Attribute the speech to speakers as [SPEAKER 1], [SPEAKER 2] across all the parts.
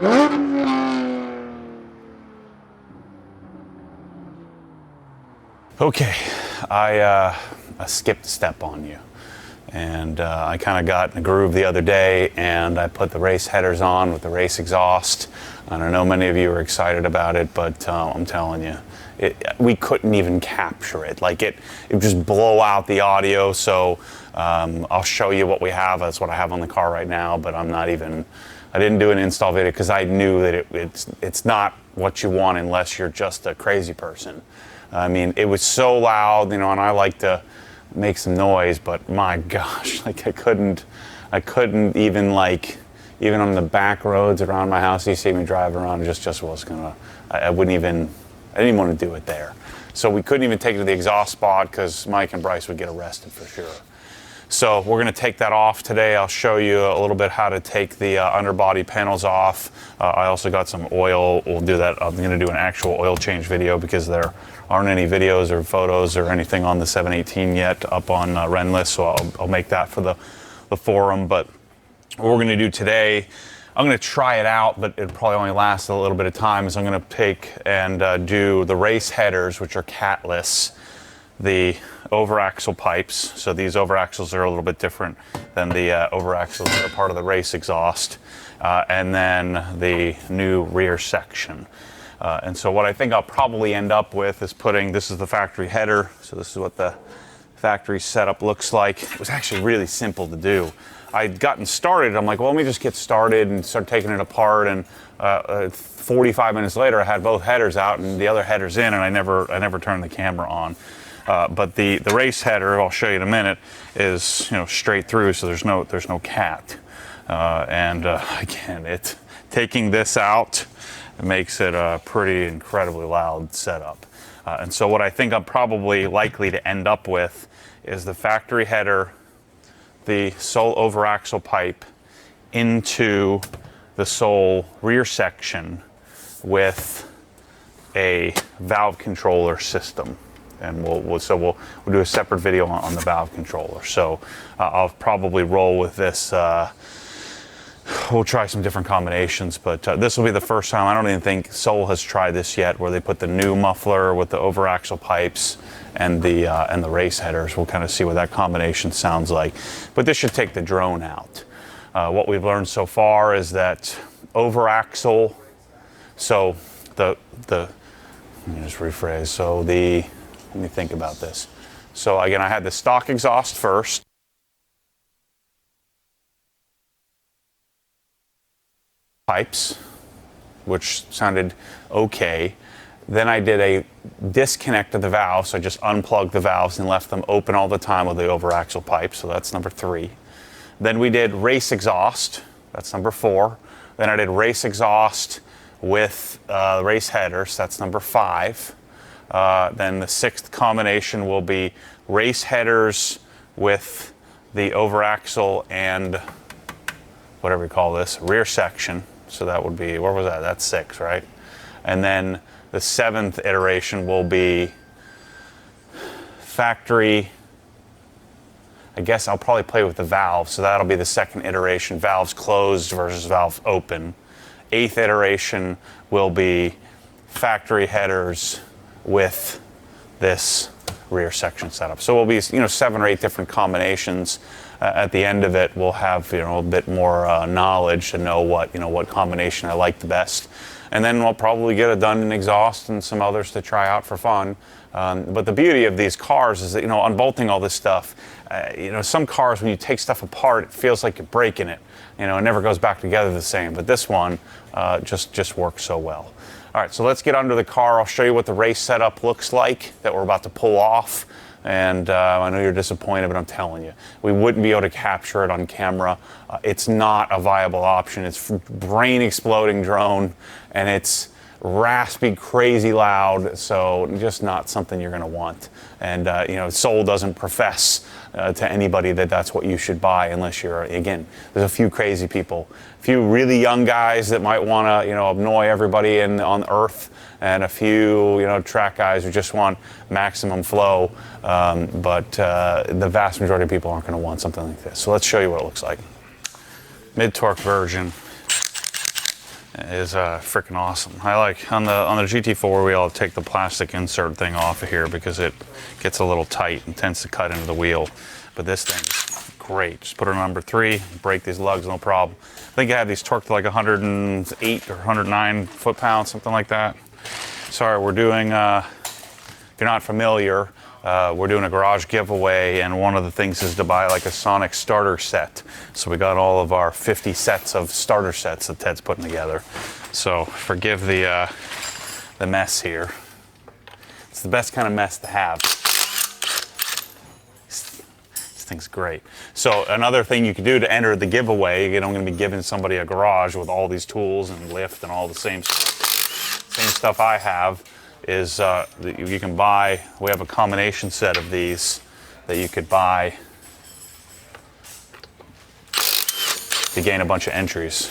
[SPEAKER 1] Okay, I skipped a step on you, and I kind of got in a groove the other day, and I put the race headers on with the race exhaust. And I know many of you are excited about it, but I'm telling you, we couldn't even capture it. Like it would just blow out the audio. So I'll show you what we have. That's what I have on the car right now, but I didn't do an install video because I knew that it's not what you want unless you're just a crazy person. I mean, it was so loud, you know, and I like to make some noise, but my gosh, like I couldn't even even on the back roads around my house, you see me drive around, just was gonna, I didn't even want to do it there. So we couldn't even take it to the exhaust spot because Mike and Bryce would get arrested for sure. So we're gonna take that off today. I'll show you a little bit how to take the underbody panels off. I also got some oil. We'll do that. I'm gonna do an actual oil change video because there aren't any videos or photos or anything on the 718 yet up on Renlist, so I'll make that for the forum. But what we're gonna do today, I'm gonna try it out, but it probably only lasts a little bit of time, is I'm gonna take and do the race headers, which are catless, the overaxle pipes. So these overaxles are a little bit different than the overaxles that are part of the race exhaust, and then the new rear section. And so what I think I'll probably end up with is this is the factory header. So this is what the factory setup looks like. It was actually really simple to do. I'd gotten started. I'm like, well, let me just get started and start taking it apart. And 45 minutes later, I had both headers out and the other headers in, and I never turned the camera on. But the race header, I'll show you in a minute, is straight through, so there's no cat. Again, taking this out, it makes it a pretty incredibly loud setup. And so what I think I'm probably likely to end up with is the factory header, the sole overaxle pipe into the sole rear section with a valve controller system. And we'll do a separate video on the valve controller. So I'll probably roll with this. We'll try some different combinations, but this will be the first time. I don't even think Soul has tried this yet, where they put the new muffler with the overaxle pipes and the race headers. We'll kind of see what that combination sounds like. But this should take the drone out. What we've learned so far is that overaxle. So let me just rephrase. So let me think about this. So again, I had the stock exhaust first. Pipes, which sounded okay. Then I did a disconnect of the valves, so I just unplugged the valves and left them open all the time with the overaxle pipe, so that's number 3. Then we did race exhaust, that's number 4. Then I did race exhaust with race headers, that's number 5. Then the 6th combination will be race headers with the overaxle and whatever you call this, rear section. So that would be, where was that? That's 6, right? And then the 7th iteration will be factory. I guess I'll probably play with the valves. So that'll be the 2nd iteration, valves closed versus valves open. 8th iteration will be factory headers with this rear section setup. So we'll be 7 or 8 different combinations. At the end of it, we'll have a bit more knowledge to know what combination I like the best, and then we'll probably get it done in exhaust and some others to try out for fun. But the beauty of these cars is that unbolting all this stuff. Some cars, when you take stuff apart, it feels like you're breaking it. It never goes back together the same. But this one just works so well. All right, so let's get under the car. I'll show you what the race setup looks like that we're about to pull off. And I know you're disappointed, but I'm telling you, we wouldn't be able to capture it on camera. It's not a viable option. It's brain exploding drone, and it's raspy, crazy loud, so just not something you're going to want. And Soul doesn't profess to anybody that that's what you should buy, unless you're, again, there's a few crazy people, a few really young guys that might want to annoy everybody on Earth, and a few track guys who just want maximum flow. But the vast majority of people aren't going to want something like this. So let's show you what it looks like. Mid-torque version. is freaking awesome. I like on the GT4 we all take the plastic insert thing off of here because it gets a little tight and tends to cut into the wheel. But this thing is great. Just put it on number 3, break these lugs, no problem. I think I have these torqued to like 108 or 109 foot-pounds, something like that. Sorry, we're doing, if you're not familiar, we're doing a garage giveaway, and one of the things is to buy like a Sonic starter set. So we got all of our 50 sets of starter sets that Ted's putting together. So forgive the mess here. It's the best kind of mess to have. This thing's great. So another thing you can do to enter the giveaway, I'm going to be giving somebody a garage with all these tools and lift and all the same stuff I have, is you can buy, we have a combination set of these that you could buy to gain a bunch of entries.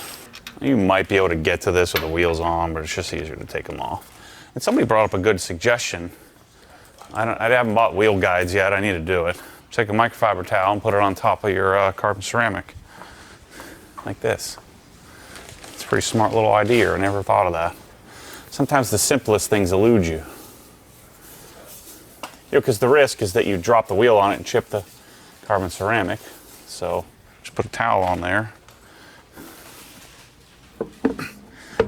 [SPEAKER 1] You might be able to get to this with the wheels on, but it's just easier to take them off. And somebody brought up a good suggestion. I haven't bought wheel guides yet, I need to do it. Take a microfiber towel and put it on top of your carbon ceramic, like this. It's a pretty smart little idea, I never thought of that. Sometimes the simplest things elude you. Because the risk is that you drop the wheel on it and chip the carbon ceramic. So just put a towel on there.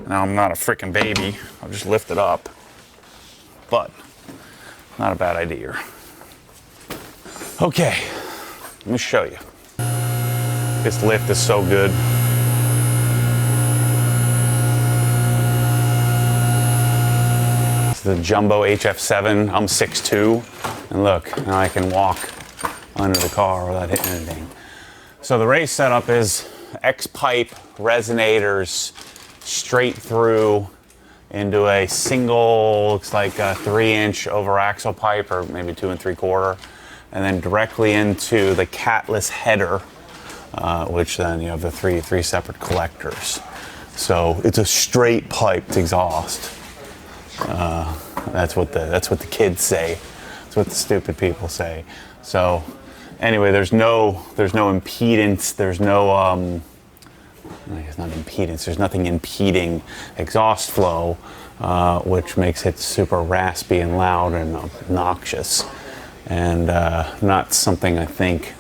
[SPEAKER 1] Now I'm not a freaking baby, I'll just lift it up. But not a bad idea. Okay, let me show you. This lift is so good. The Jumbo HF7. I'm 6'2", and look, now I can walk under the car without hitting anything. So the race setup is X-pipe resonators straight through into a single, looks like a 3-inch over axle pipe, or maybe 2 3/4, and then directly into the catless header, which then you have the three separate collectors. So it's a straight piped exhaust. That's what the kids say. That's what the stupid people say. So anyway, there's no impedance. There's no I guess not impedance. There's nothing impeding exhaust flow, which makes it super raspy and loud and obnoxious, and not something I think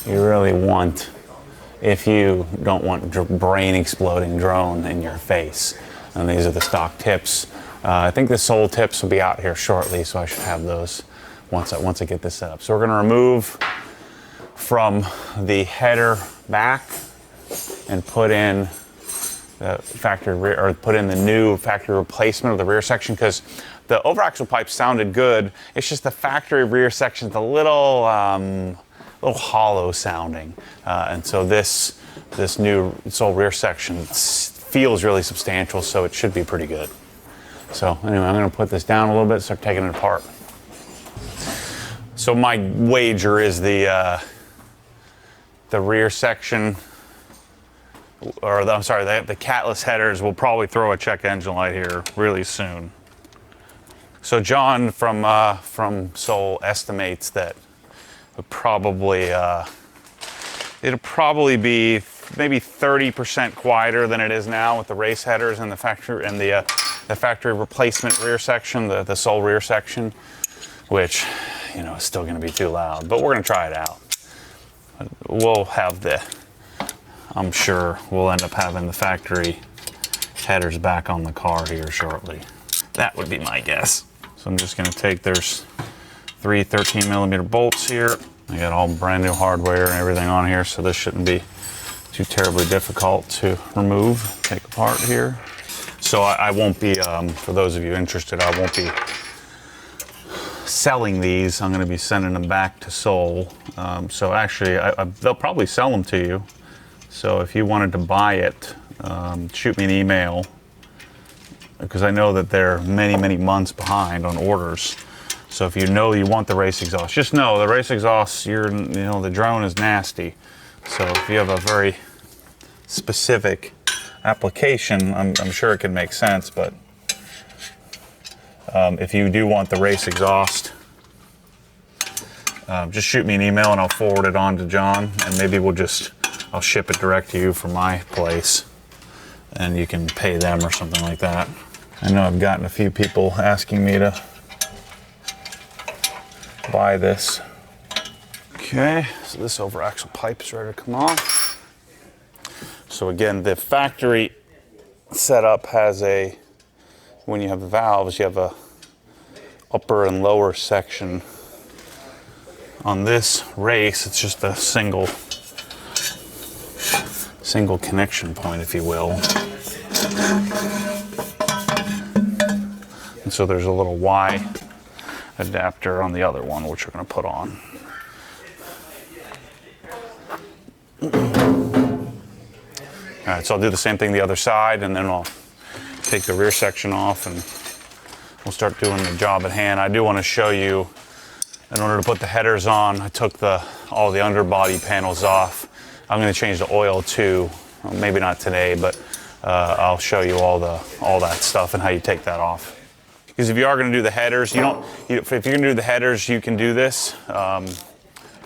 [SPEAKER 1] you really want if you don't want brain exploding drone in your face. And these are the stock tips. I think the sole tips will be out here shortly, so I should have those once I get this set up. So we're going to remove from the header back and put in the factory rear, or put in the new factory replacement of the rear section, because the overaxle pipe sounded good. It's just the factory rear section's a little hollow sounding, and so this new sole rear section feels really substantial, so it should be pretty good. So anyway, I'm going to put this down a little bit, start taking it apart. So my wager is the rear section, or I'm sorry, the catless headers will probably throw a check engine light here really soon. So John from Soul estimates that it'll probably be maybe 30% quieter than it is now with the race headers and the factory replacement rear section, the Soul rear section, which, you know, is still going to be too loud, but we're going to try it out. We'll have I'm sure we'll end up having the factory headers back on the car here shortly. That would be my guess. So I'm just going to take, there's 3 13mm bolts here. I got all brand new hardware and everything on here, so this shouldn't be too terribly difficult to remove, take apart here. So I won't be, for those of you interested, I won't be selling these. I'm going to be sending them back to Soul. So actually, they'll probably sell them to you. So if you wanted to buy it, shoot me an email, because I know that they're many, many months behind on orders. So if you know you want the race exhaust, just know the race exhaust, the drone is nasty. So if you have a very specific application, I'm sure it can make sense, but if you do want the race exhaust, just shoot me an email and I'll forward it on to John, and maybe I'll ship it direct to you from my place. and you can pay them or something like that. I know I've gotten a few people asking me to buy this. Okay, so this over axle pipe is ready to come off. So again, the factory setup has when you have the valves, you have a upper and lower section. On this race, it's just a single connection point, if you will. And so there's a little Y adapter on the other one, which we're going to put on. All right, so I'll do the same thing the other side, and then I'll take the rear section off and we'll start doing the job at hand. I do want to show you, in order to put the headers on, I took all the underbody panels off. I'm going to change the oil too. Well, maybe not today, but I'll show you all that stuff and how you take that off. Because if you are going to do the headers, if you're going to do the headers, you can do this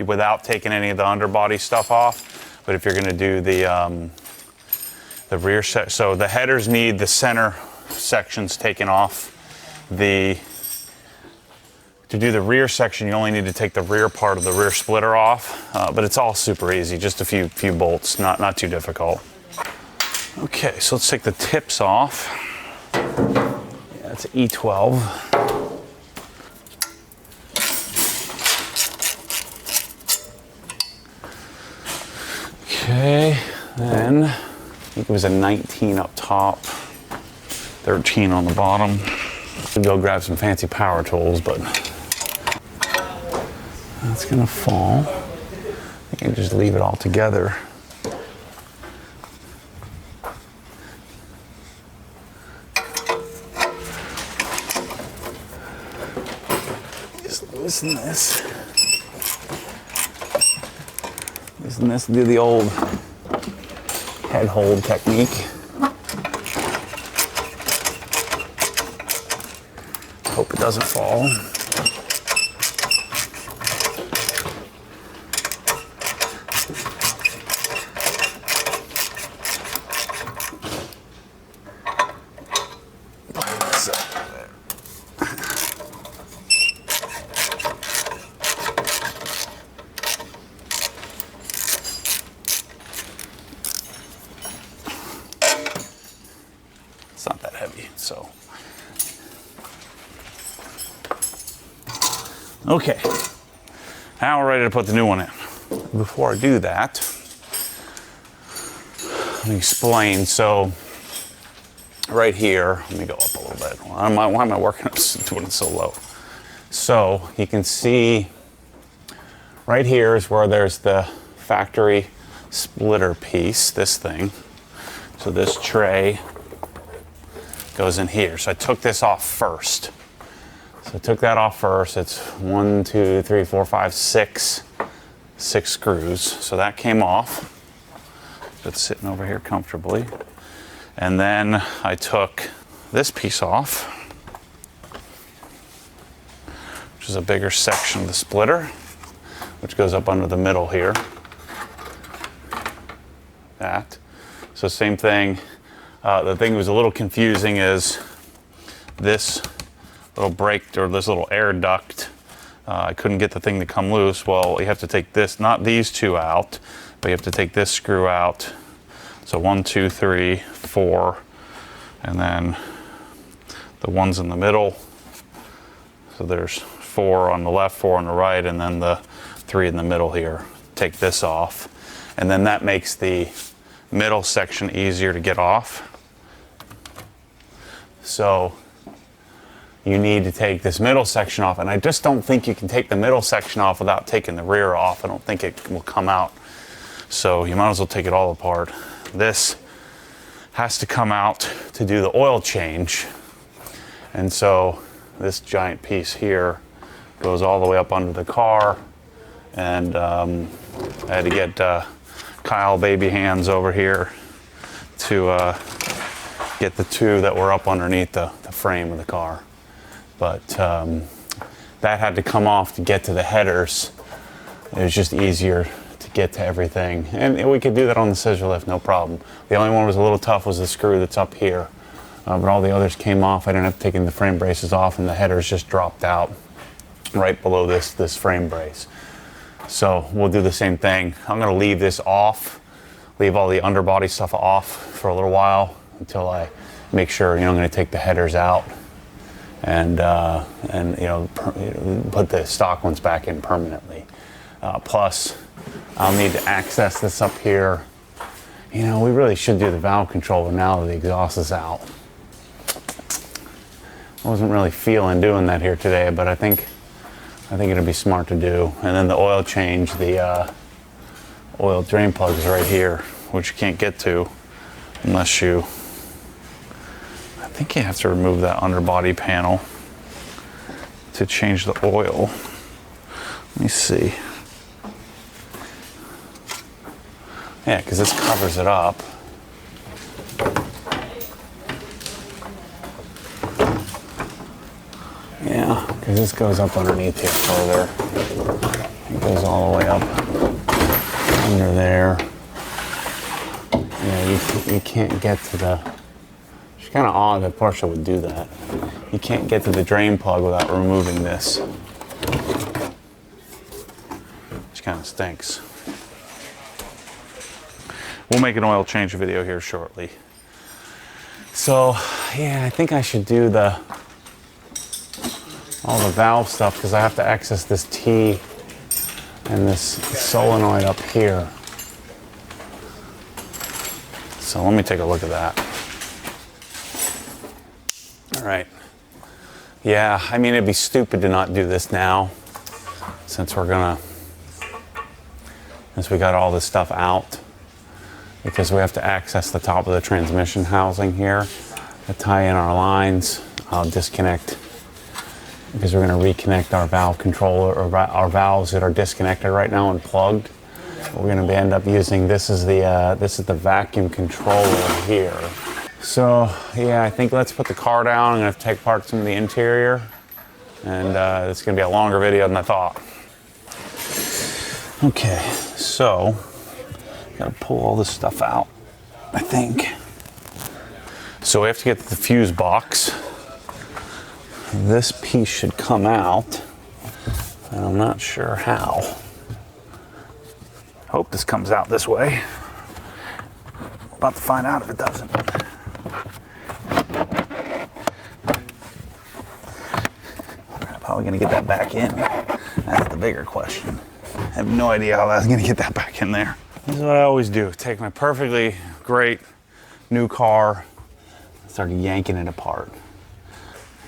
[SPEAKER 1] without taking any of the underbody stuff off. But if you're going to do the rear set, so the headers need the center sections taken off. To do the rear section, you only need to take the rear part of the rear splitter off, but it's all super easy, just a few bolts, not too difficult. Okay, so let's take the tips off. Yeah, it's E12. Okay, then I think it was a 19 up top, 13 on the bottom. Could go grab some fancy power tools, but that's gonna fall. You can just leave it all together. Just loosen this. Loosen this, do the old head hold technique. Hope it doesn't fall. It's not that heavy, so. Okay, now we're ready to put the new one in. Before I do that, let me explain. So right here, let me go up a little bit. Why am I working up doing it so low? So you can see right here is where there's the factory splitter piece, this thing. So this tray goes in here. So I took this off first. So I took that off first. It's 1, 2, 3, 4, 5, 6 screws. So that came off. It's sitting over here comfortably. And then I took this piece off, which is a bigger section of the splitter, which goes up under the middle here. That. So same thing. The thing that was a little confusing is this little brake, or this little air duct. I couldn't get the thing to come loose. Well, you have to take this, not these two out, but you have to take this screw out. So 1, 2, 3, 4, and then the ones in the middle. So there's 4 on the left, 4 on the right, and then the 3 in the middle here. Take this off. And then that makes the middle section easier to get off. So you need to take this middle section off, and I just don't think you can take the middle section off without taking the rear off. I don't think it will come out. So you might as well take it all apart. This has to come out to do the oil change. And so this giant piece here goes all the way up under the car. And I had to get Kyle baby hands over here to get the two that were up underneath the frame of the car. But that had to come off to get to the headers. It was just easier to get to everything. And we could do that on the scissor lift, no problem. The only one was a little tough was the screw that's up here. But all the others came off. I didn't have to take the frame braces off, and the headers just dropped out right below this frame brace. So we'll do the same thing. I'm gonna leave this off, leave all the underbody stuff off for a little while until I make sure, I'm gonna take the headers out and put the stock ones back in permanently. Plus, I'll need to access this up here. We really should do the valve controller now that the exhaust is out. I wasn't really feeling doing that here today, but I think it'd be smart to do. And then the oil change, the oil drain plug is right here, which you can't get to unless I think you have to remove that underbody panel to change the oil. Let me see. Yeah, because this covers it up. Yeah, because this goes up underneath here further. It goes all the way up under there. You can't get to the... It's kind of odd that Porsche would do that. You can't get to the drain plug without removing this. Which kind of stinks. We'll make an oil change video here shortly. So, yeah, I think I should do all the valve stuff because I have to access this T and this solenoid up here. So let me take a look at that. All right. Yeah, I mean, it'd be stupid to not do this now since we got all this stuff out, because we have to access the top of the transmission housing here to tie in our lines. I'll disconnect because we're going to reconnect our valve controller, or our valves that are disconnected right now and plugged. We're going to end up using this is the vacuum controller here. So yeah, I think let's put the car down. I'm going to take apart some of the interior, and it's going to be a longer video than I thought. Okay, so got to pull all this stuff out, I think. So we have to get to the fuse box. This piece should come out, and I'm not sure how. Hope this comes out this way. We're about to find out if it doesn't. How are we going to get that back in? That's the bigger question. I have no idea how I was going to get that back in there. This is what I always do. Take my perfectly great new car and start yanking it apart.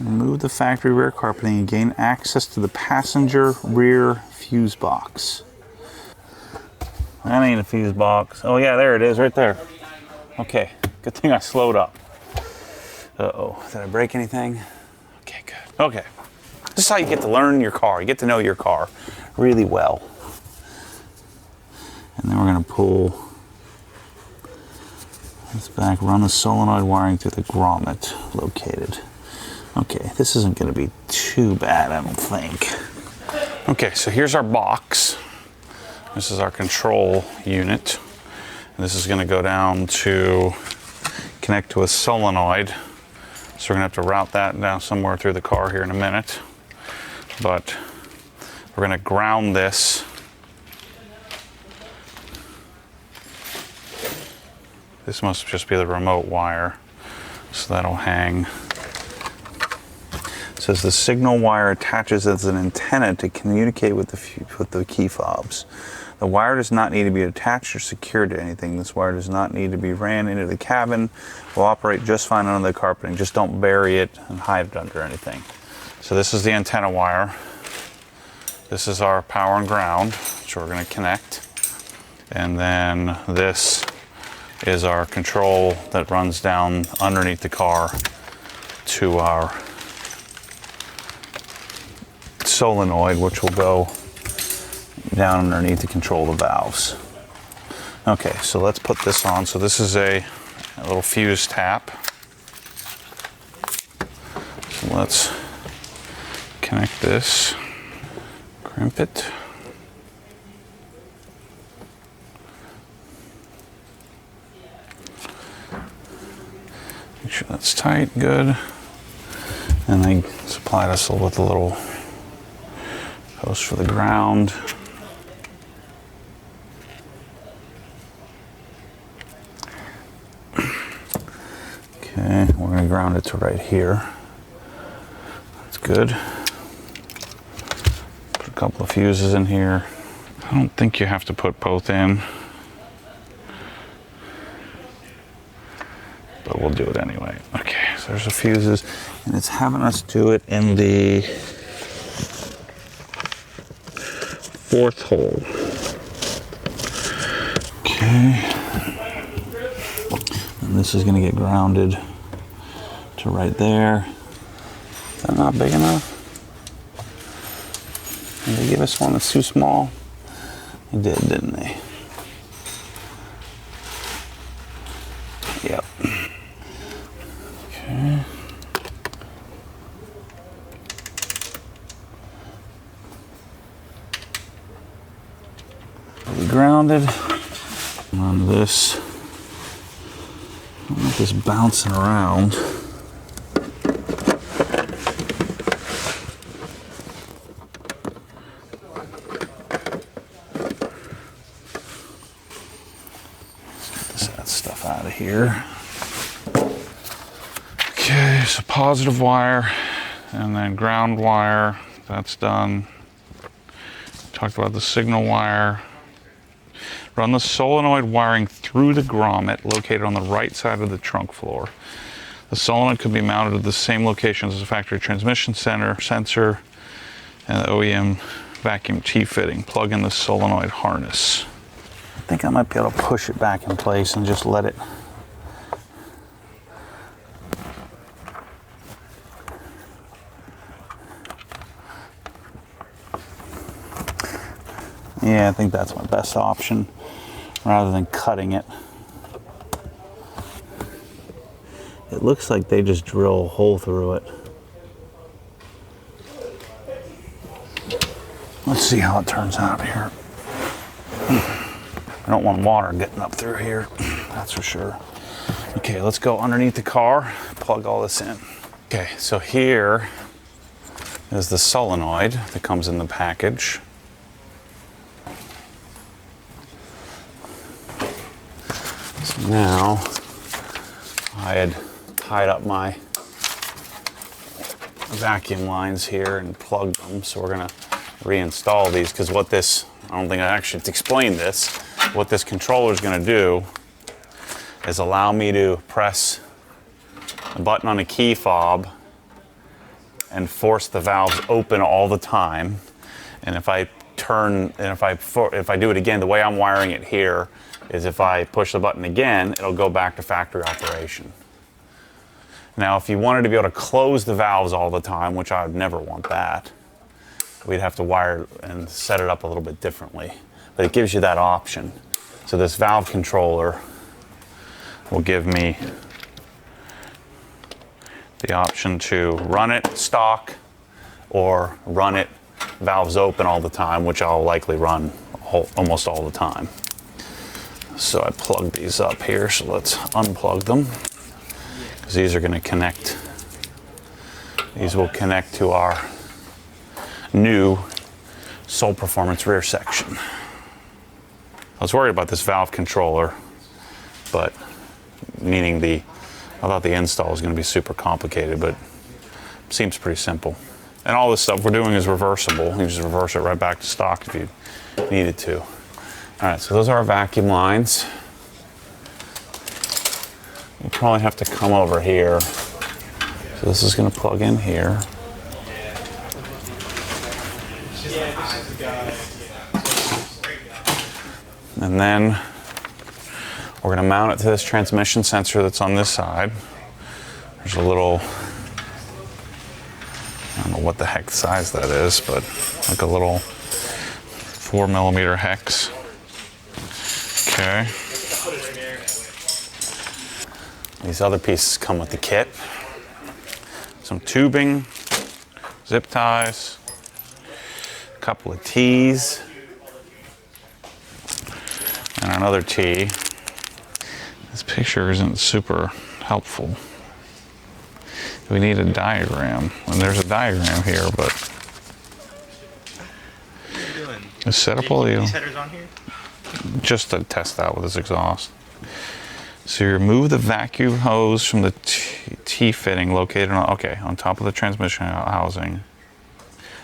[SPEAKER 1] Remove the factory rear carpeting and gain access to the passenger rear fuse box. That ain't a fuse box. Oh yeah, there it is, right there. Okay, good thing I slowed up. Uh-oh, did I break anything? Okay, good. Okay, this is how you get to learn your car. You get to know your car really well. And then we're gonna pull this back, run the solenoid wiring through the grommet located. Okay, this isn't gonna be too bad, I don't think. Okay, so here's our box. This is our control unit. And this is gonna go down to connect to a solenoid. So we're gonna have to route that down somewhere through the car here in a minute. But we're gonna ground this. This must just be the remote wire. So that'll hang. It says the signal wire attaches as an antenna to communicate with the key fobs. The wire does not need to be attached or secured to anything. This wire does not need to be ran into the cabin. Will operate just fine under the carpeting. Just don't bury it and hide it under anything. So this is the antenna wire. This is our power and ground, which we're going to connect. And then this is our control that runs down underneath the car to our solenoid, which will go down underneath to control the valves. Okay, so let's put this on. So this is a little fuse tap. So let's connect this, crimp it. Make sure that's tight, good. And I supplied us with a little post for the ground. Okay, we're going to ground it to right here. That's good. Put a couple of fuses in here. I don't think you have to put both in, but we'll do it anyway. Okay, so there's the fuses, and it's having us do it in the 4th hole. Okay. And this is going to get grounded to right there. Is that not big enough? Did they give us one that's too small? They did, didn't they? Yep. Okay. Fully grounded. On this. I don't want this bouncing around. Let's get that stuff out of here. Okay, so positive wire and then ground wire. That's done. Talked about the signal wire. Run the solenoid wiring through the grommet located on the right side of the trunk floor. The solenoid could be mounted at the same location as the factory transmission sensor and the OEM vacuum T-fitting. Plug in the solenoid harness. I think I might be able to push it back in place and just let it. Yeah, I think that's my best option, rather than cutting it. It looks like they just drill a hole through it. Let's see how it turns out here. I don't want water getting up through here, that's for sure. Okay, let's go underneath the car, plug all this in. Okay, so here is the solenoid that comes in the package. So now, I had tied up my vacuum lines here and plugged them, so we're gonna reinstall these, because what this, I don't think I actually explained this, what this controller is gonna do is allow me to press a button on a key fob and force the valves open all the time. And if I turn, and if I do it again, the way I'm wiring it here is if I push the button again, it'll go back to factory operation. Now, if you wanted to be able to close the valves all the time, which I would never want that, we'd have to wire and set it up a little bit differently. But it gives you that option. So this valve controller will give me the option to run it stock or run it valves open all the time, which I'll likely run almost all the time. So I plug these up here, so let's unplug them, because these are going to connect. These will connect to our new Soul Performance rear section. I was worried about this valve controller, but meaning I thought the install was going to be super complicated, but it seems pretty simple. And all this stuff we're doing is reversible. You just reverse it right back to stock if you needed to. All right, so those are our vacuum lines. We'll probably have to come over here. So this is going to plug in here. And then we're going to mount it to this transmission sensor that's on this side. There's a little, I don't know what the heck size that is, but like a little 4mm hex. Okay. These other pieces come with the kit. Some tubing, zip ties, a couple of T's, and another T. This picture isn't super helpful. We need a diagram, and there's a diagram here, but
[SPEAKER 2] what are you doing?
[SPEAKER 1] let's set up all
[SPEAKER 2] these headers on here?
[SPEAKER 1] Just to test out with this exhaust. So you remove the vacuum hose from the T-fitting located on top of the transmission housing,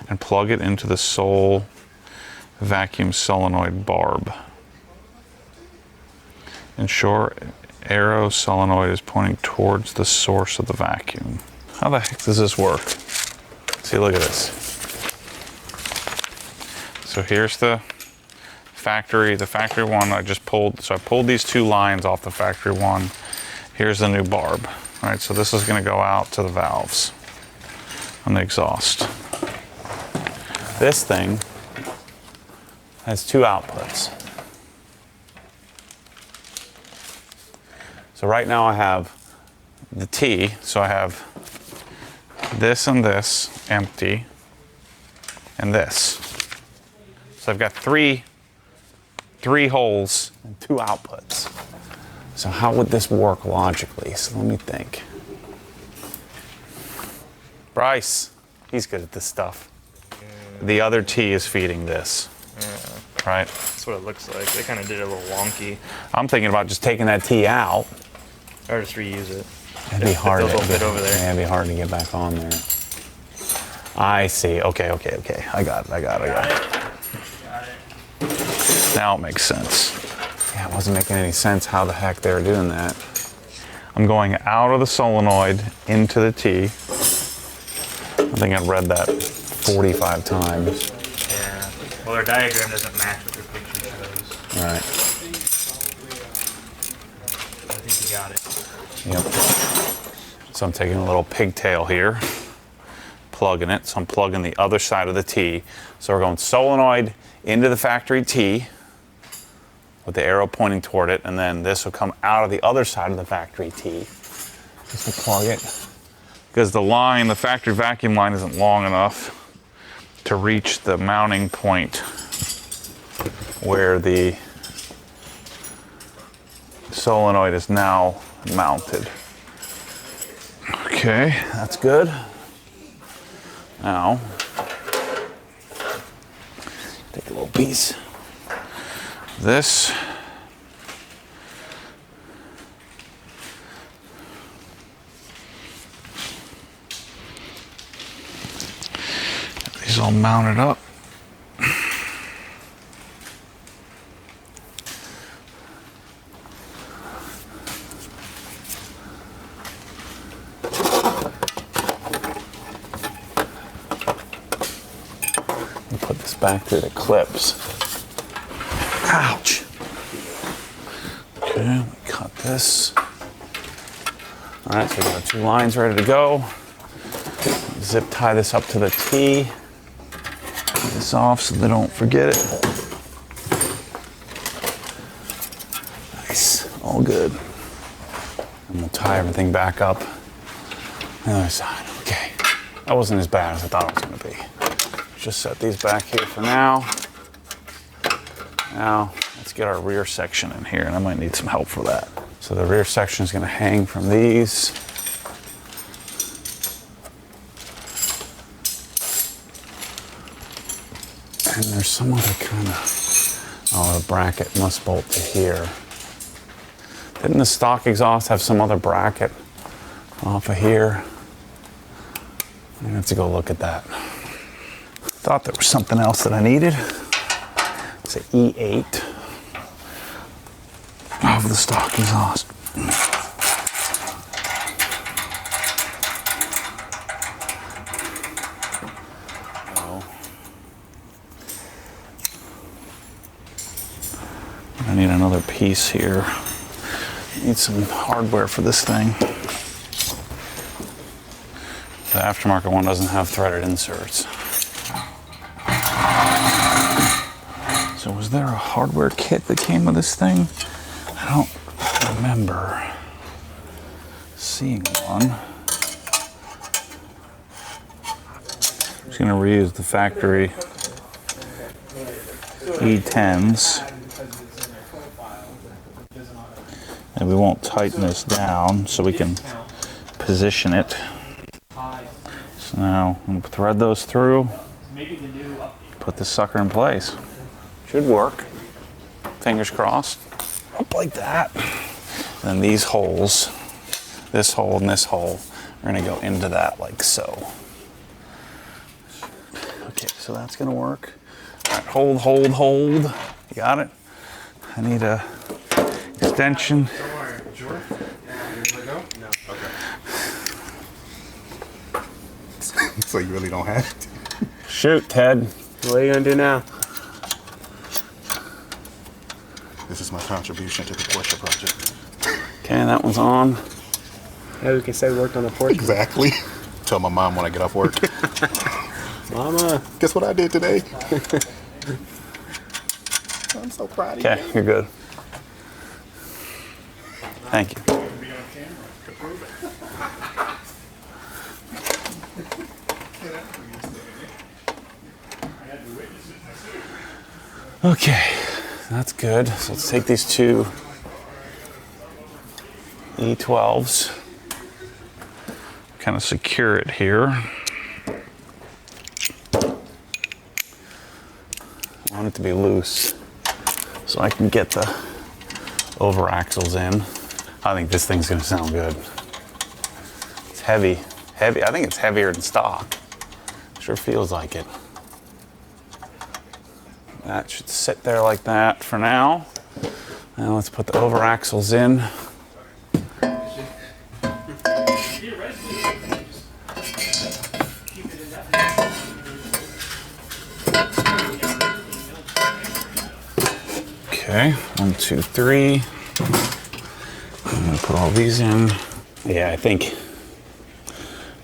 [SPEAKER 1] and plug it into the sole vacuum solenoid barb. Ensure arrow solenoid is pointing towards the source of the vacuum. How the heck does this work? See, look at this. So here's the factory one I just pulled. So I pulled these two lines off the factory one. Here's the new barb. All right, so this is gonna go out to the valves on the exhaust. This thing has two outputs. So right now I have the T, so I have this and this empty, and this. So I've got three holes and two outputs. So how would this work logically? So let me think. Bryce, he's good at this stuff. The other T is feeding this, right?
[SPEAKER 2] That's what it looks like. They kind of did it a little wonky.
[SPEAKER 1] I'm thinking about just taking that T out.
[SPEAKER 2] Or just reuse it.
[SPEAKER 1] It'd be hard
[SPEAKER 2] to fit over there.
[SPEAKER 1] Yeah, it'd be hard to get back on there. I see. Okay. I got it.
[SPEAKER 2] Got it.
[SPEAKER 1] Now it makes sense. Yeah, it wasn't making any sense how the heck they were doing that. I'm going out of the solenoid into the T. I think I've read that 45 times.
[SPEAKER 2] Yeah. Well, their diagram doesn't match what their picture shows.
[SPEAKER 1] Right.
[SPEAKER 2] I think you got it.
[SPEAKER 1] Yep. So I'm taking a little pigtail here, plugging it. So I'm plugging the other side of the T. So we're going solenoid into the factory T with the arrow pointing toward it, and then this will come out of the other side of the factory T. Just to plug it. Because the factory vacuum line isn't long enough to reach the mounting point where the solenoid is now mounted. Okay, that's good. Now, take a little piece. This. Get these all mounted up. Put this back through the clips. Ouch. Okay, cut this. All right, so we got our two lines ready to go. Zip tie this up to the T. Get this off so they don't forget it. Nice, all good. And we'll tie everything back up on the other side. Okay, that wasn't as bad as I thought it was gonna be. Just set these back here for now. Now, let's get our rear section in here, and I might need some help for that. So the rear section is going to hang from these. And there's some other kind of, the bracket must bolt to here. Didn't the stock exhaust have some other bracket off of here? I'm going to have to go look at that. Thought there was something else that I needed. It's an E8 of the stock exhaust. I need another piece here. Need some hardware for this thing. The aftermarket one doesn't have threaded inserts. So was there a hardware kit that came with this thing? I don't remember seeing one. I'm just gonna reuse the factory E10s. And we won't tighten this down so we can position it So now I'm gonna thread those through, put this sucker in place. Should work. Fingers crossed. Up like that. Then these holes, this hole and this hole, are gonna go into that like so. Okay, so that's gonna work. All right, hold, hold, hold. You got it? I need a extension.
[SPEAKER 3] Don't worry. Sure? Yeah, you let go? No. Okay. So you really don't have it?
[SPEAKER 1] Shoot, Ted.
[SPEAKER 4] What are you gonna do now?
[SPEAKER 3] This is my contribution to the Porsche project.
[SPEAKER 1] Okay, that one's on.
[SPEAKER 4] Yeah, we can say we worked on the Porsche.
[SPEAKER 3] Exactly. Tell my mom when I get off work.
[SPEAKER 4] Mama.
[SPEAKER 3] Guess what I did today? I'm so proud of you.
[SPEAKER 1] Okay, you're good. Thank you. Okay, that's good. So let's take these two E12s, kind of secure it here. I want it to be loose so I can get the over axles in. I think this thing's gonna sound good. It's heavy, heavy. I think it's heavier than stock. Sure feels like it. That should sit there like that for now. Now let's put the over axles in. Okay, 1, 2, 3. I'm gonna put all these in. Yeah, I think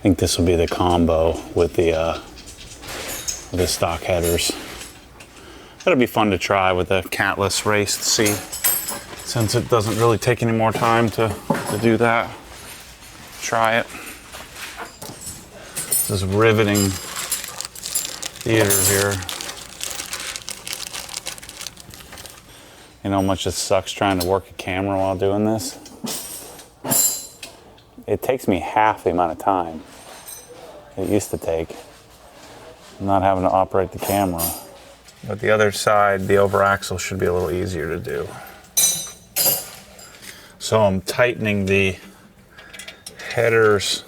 [SPEAKER 1] this will be the combo with the stock headers. That'll be fun to try with a catless race to see, since it doesn't really take any more time to do that. Try it. This is riveting theater here. You know how much it sucks trying to work a camera while doing this? It takes me half the amount of time it used to take, not having to operate the camera. But the other side, the over axle, should be a little easier to do. So I'm tightening the headers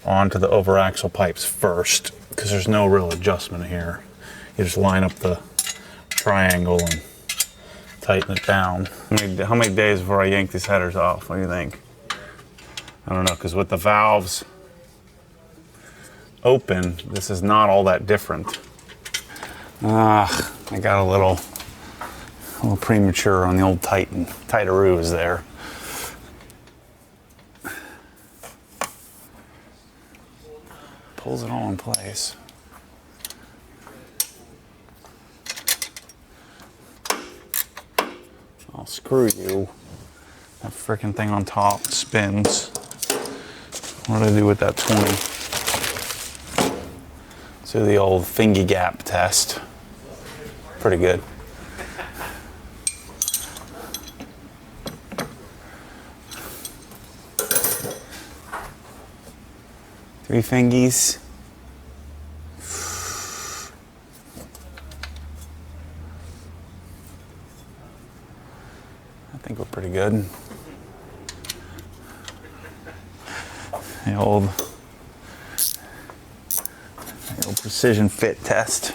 [SPEAKER 1] onto the over axle pipes first, because there's no real adjustment here. You just line up the triangle and tighten it down. How many days before I yank these headers off? What do you think? I don't know, because with the valves open, this is not all that different. I got a little premature on the old tightaroos there. Pulls it all in place. Oh, screw you. That frickin' thing on top spins. What do I do with that 20? Let's do the old fingy gap test. Pretty good. Three fingies. I think we're pretty good. The old precision fit test.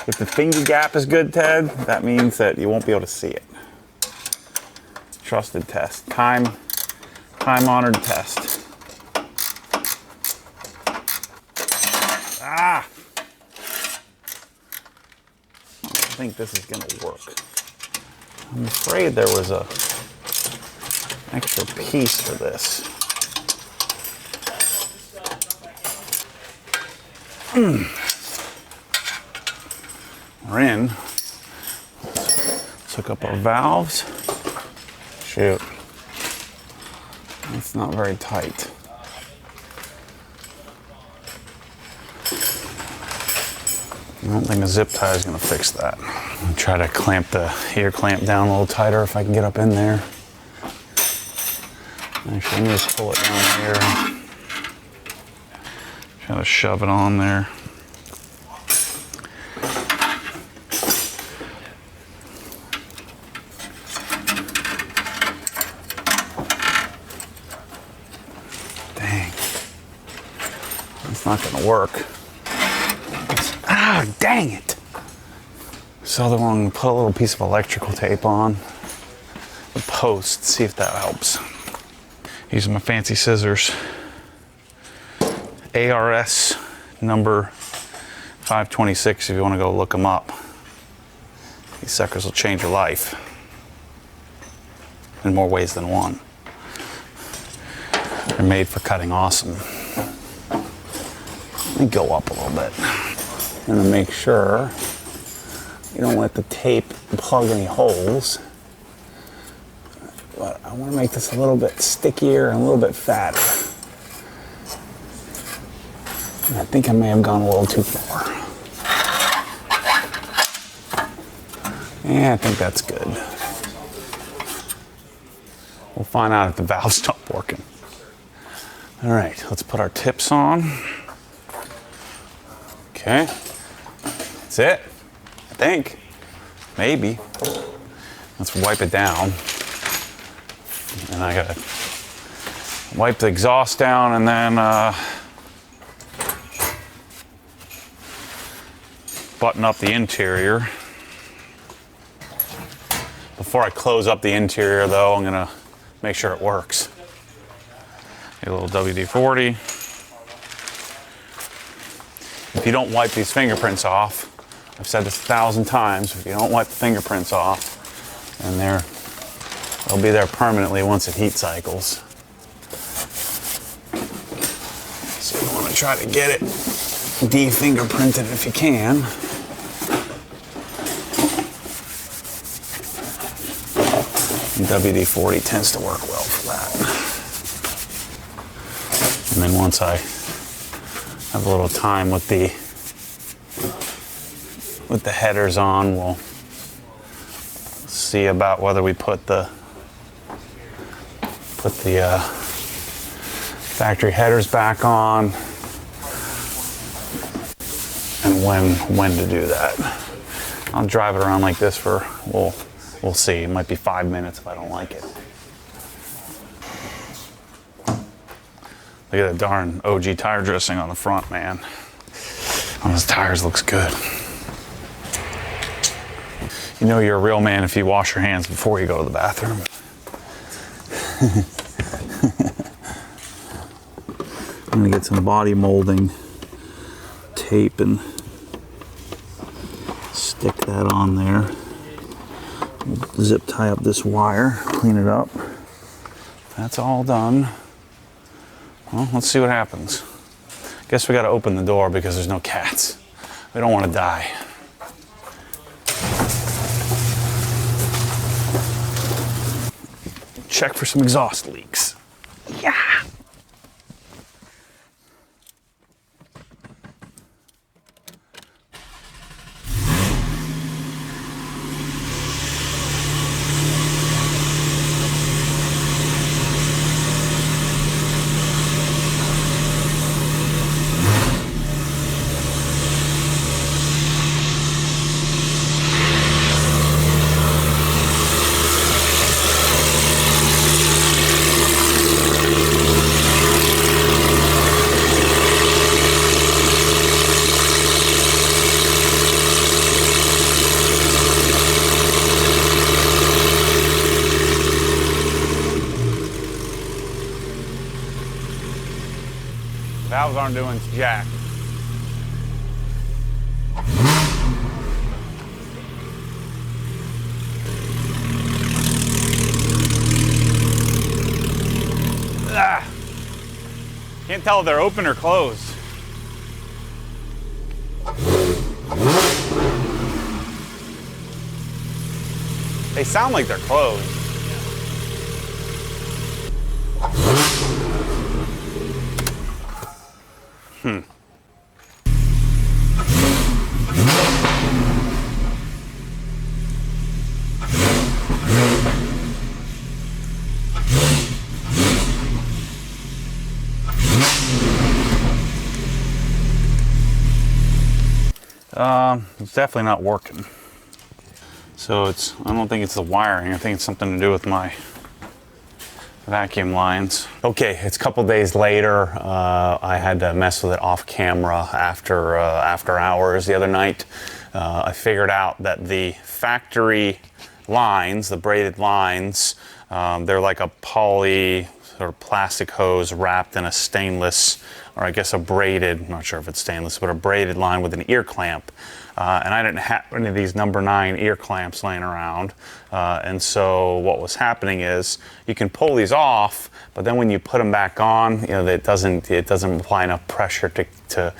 [SPEAKER 1] If the fingy gap is good, Ted, that means that you won't be able to see it. Trusted test. Time-honored test. Ah! I think this is gonna work. I'm afraid there was a extra piece for this. We're in. Let's hook up our valves. Shoot. It's not very tight. I don't think a zip tie is going to fix that. I'll try to clamp the ear clamp down a little tighter if I can get up in there. Actually, let me just pull it down here. Try to shove it on there. Dang. It's not going to work. Ah, dang it. This other one, put a little piece of electrical tape on the post, see if that helps. Using my fancy scissors. ARS number 526 if you want to go look them up. These suckers will change your life in more ways than one. They're made for cutting awesome. Let me go up a little bit. I'm going to make sure you don't let the tape plug any holes. But I want to make this a little bit stickier and a little bit fatter. I think I may have gone a little too far. Yeah, I think that's good. We'll find out if the valve stopped working. All right, let's put our tips on. Okay, that's it, I think. Maybe. Let's wipe it down. And I gotta wipe the exhaust down and then button up the interior. Before I close up the interior though, I'm gonna make sure it works. Get a little WD-40. If you don't wipe these fingerprints off, I've said this 1,000 times, if you don't wipe the fingerprints off, and they'll be there permanently once it heat cycles. So you want to try to get it de-fingerprinted if you can. WD-40 tends to work well for that. And then once I have a little time with the headers on, we'll see about whether we put the factory headers back on and when to do that. I'll drive it around like this for we'll see. It might be 5 minutes if I don't like it. Look at that darn OG tire dressing on the front, man. On those tires looks good. You know you're a real man if you wash your hands before you go to the bathroom. I'm gonna get some body molding tape and stick that on there. Zip tie up this wire, clean it up. That's all done. Well, let's see what happens. Guess we gotta open the door because there's no cats. We don't want to die. Check for some exhaust leaks. Yeah. Valves aren't doing jack. Ah. Can't tell if they're open or closed. They sound like they're closed. It's definitely not working. So I don't think it's the wiring. I think it's something to do with my vacuum lines. Okay, it's a couple days later. I had to mess with it off camera after hours the other night. I figured out that the factory lines, the braided lines, they're like a poly or plastic hose wrapped in a stainless, or I guess a braided, I'm not sure if it's stainless, but a braided line with an ear clamp. And I didn't have any of these number 9 ear clamps laying around. And so what was happening is you can pull these off, but then when you put them back on, it doesn't apply enough pressure to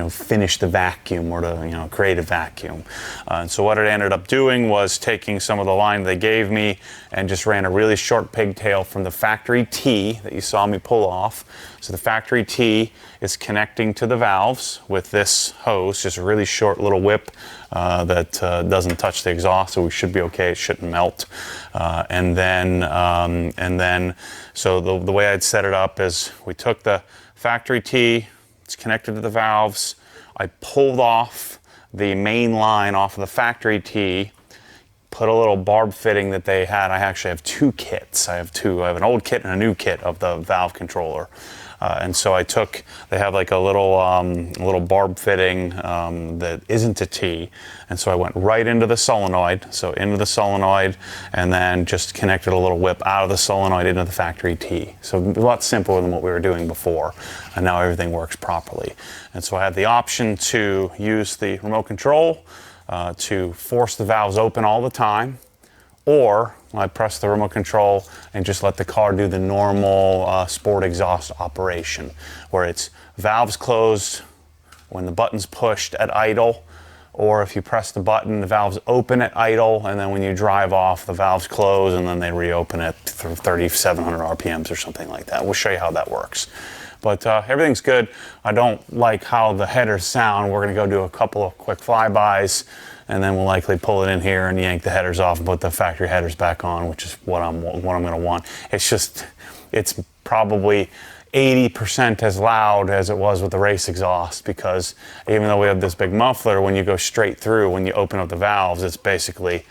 [SPEAKER 1] finish the vacuum or to create a vacuum. And so what it ended up doing was taking some of the line they gave me and just ran a really short pigtail from the factory T that you saw me pull off. So the factory T is connecting to the valves with this hose, just a really short little whip that doesn't touch the exhaust, so we should be okay. It shouldn't melt. And then, so the way I'd set it up is we took the factory T, it's connected to the valves. I pulled off the main line off of the factory T, put a little barb fitting that they had. I actually have 2 kits. I have an old kit and a new kit of the valve controller. And so they have like a little barb fitting that isn't a T. And so I went right into the solenoid, and then just connected a little whip out of the solenoid into the factory T. So a lot simpler than what we were doing before. And now everything works properly. And so I had the option to use the remote control to force the valves open all the time, or I press the remote control and just let the car do the normal sport exhaust operation, where it's valves closed when the button's pushed at idle, or if you press the button, the valves open at idle, and then when you drive off, the valves close and then they reopen at 3,700 RPMs or something like that. We'll show you how that works. But everything's good. I don't like how the headers sound. We're gonna go do a couple of quick flybys, and then we'll likely pull it in here and yank the headers off and put the factory headers back on, which is what I'm gonna want. It's probably 80% as loud as it was with the race exhaust, because even though we have this big muffler, when you go straight through, when you open up the valves, it's basically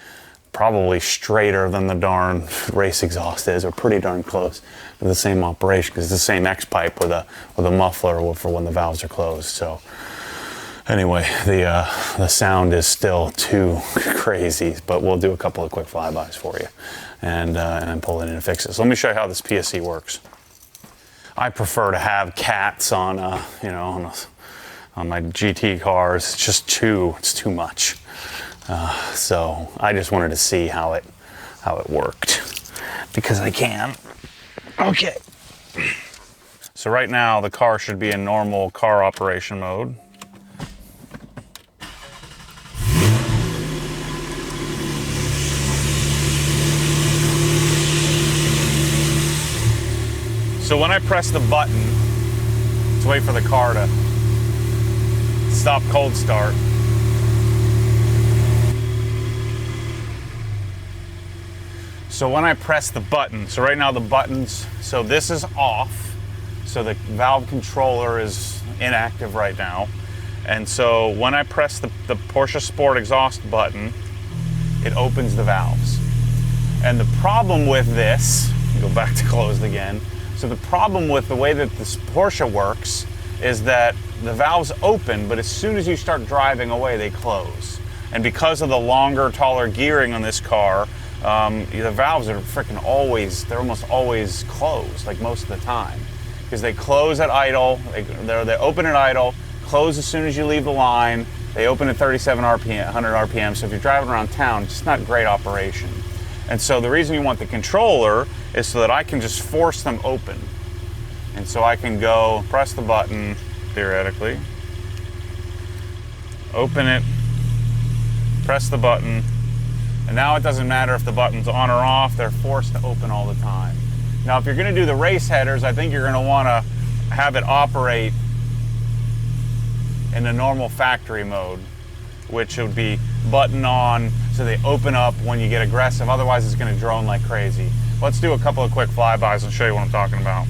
[SPEAKER 1] probably straighter than the darn race exhaust is, or pretty darn close to the same operation, because it's the same X pipe with a muffler for when the valves are closed. So anyway, the sound is still too crazy, but we'll do a couple of quick flybys for you and then pull it in and fix it. So let me show you how this PSC works. I prefer to have cats on on my GT cars. It's just it's too much. So I just wanted to see how it worked, because I can. Okay. So right now the car should be in normal car operation mode. So when I press the button to wait for the car to stop cold start, so when I press the button, so right now the buttons, so this is off, so the valve controller is inactive right now. And so when I press the Porsche Sport exhaust button, it opens the valves. And the problem with this, go back to closed again. So the problem with the way that this Porsche works is that the valves open, but as soon as you start driving away, they close. And because of the longer, taller gearing on this car, the valves are they're almost always closed, like most of the time. Because they close at idle, they open at idle, close as soon as you leave the line, they open at 100 RPM, so if you're driving around town, it's not great operation. And so the reason you want the controller is so that I can just force them open. And so I can go press the button, theoretically, open it, press the button, and now it doesn't matter if the button's on or off, they're forced to open all the time. Now if you're gonna do the race headers, I think you're gonna wanna have it operate in the normal factory mode, which would be button on, so they open up when you get aggressive, otherwise it's gonna drone like crazy. Let's do a couple of quick flybys and show you what I'm talking about.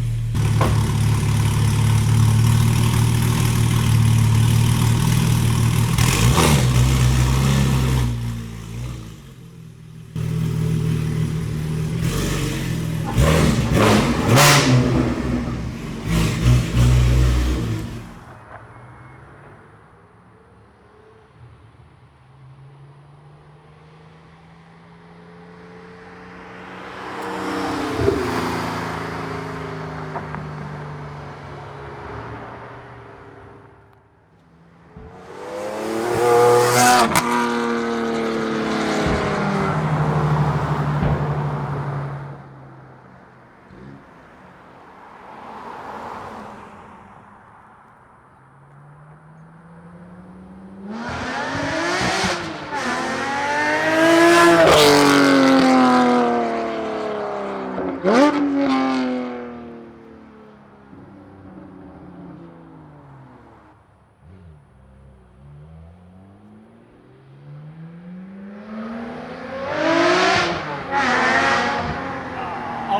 [SPEAKER 4] Oh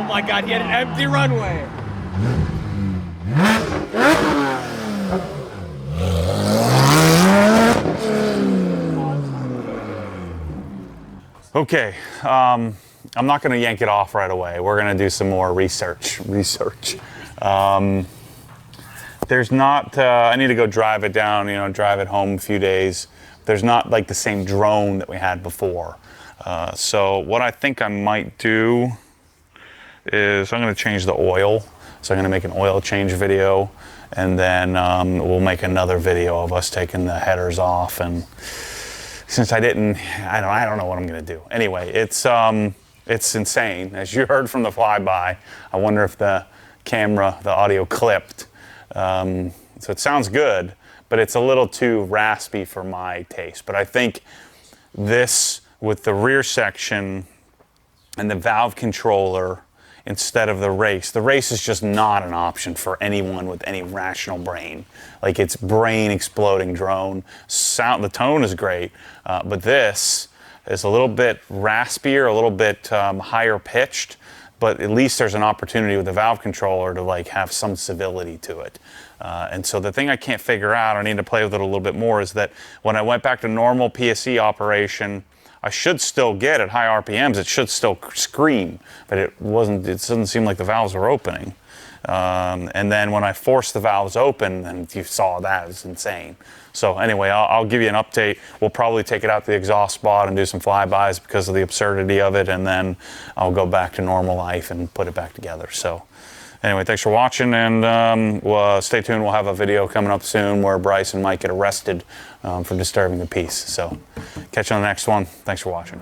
[SPEAKER 4] my God, he had an empty runway.
[SPEAKER 1] Okay, I'm not going to yank it off right away. We're going to do some more research. There's not, I need to go drive it down, drive it home a few days. There's not like the same drone that we had before. So what I think I might do is I'm going to change the oil. So I'm going to make an oil change video, and then we'll make another video of us taking the headers off. And since I don't know what I'm going to do. Anyway, it's insane. As you heard from the flyby, I wonder if the audio clipped. So it sounds good, but it's a little too raspy for my taste. But I think this, with the rear section and the valve controller instead of the race is just not an option for anyone with any rational brain. Like, it's brain exploding drone. The tone is great, but this is a little bit raspier, a little bit higher pitched, but at least there's an opportunity with the valve controller to like have some civility to it. And so the thing I can't figure out, I need to play with it a little bit more, is that when I went back to normal PSE operation, I should still get at high RPMs, it should still scream, but it doesn't seem like the valves were opening. And then when I forced the valves open, and you saw that, it's insane. So anyway, I'll give you an update. We'll probably take it out to the exhaust spot and do some flybys because of the absurdity of it, and then I'll go back to normal life and put it back together. So anyway, thanks for watching, and stay tuned. We'll have a video coming up soon where Bryce and Mike get arrested for disturbing the peace. So catch you on the next one. Thanks for watching.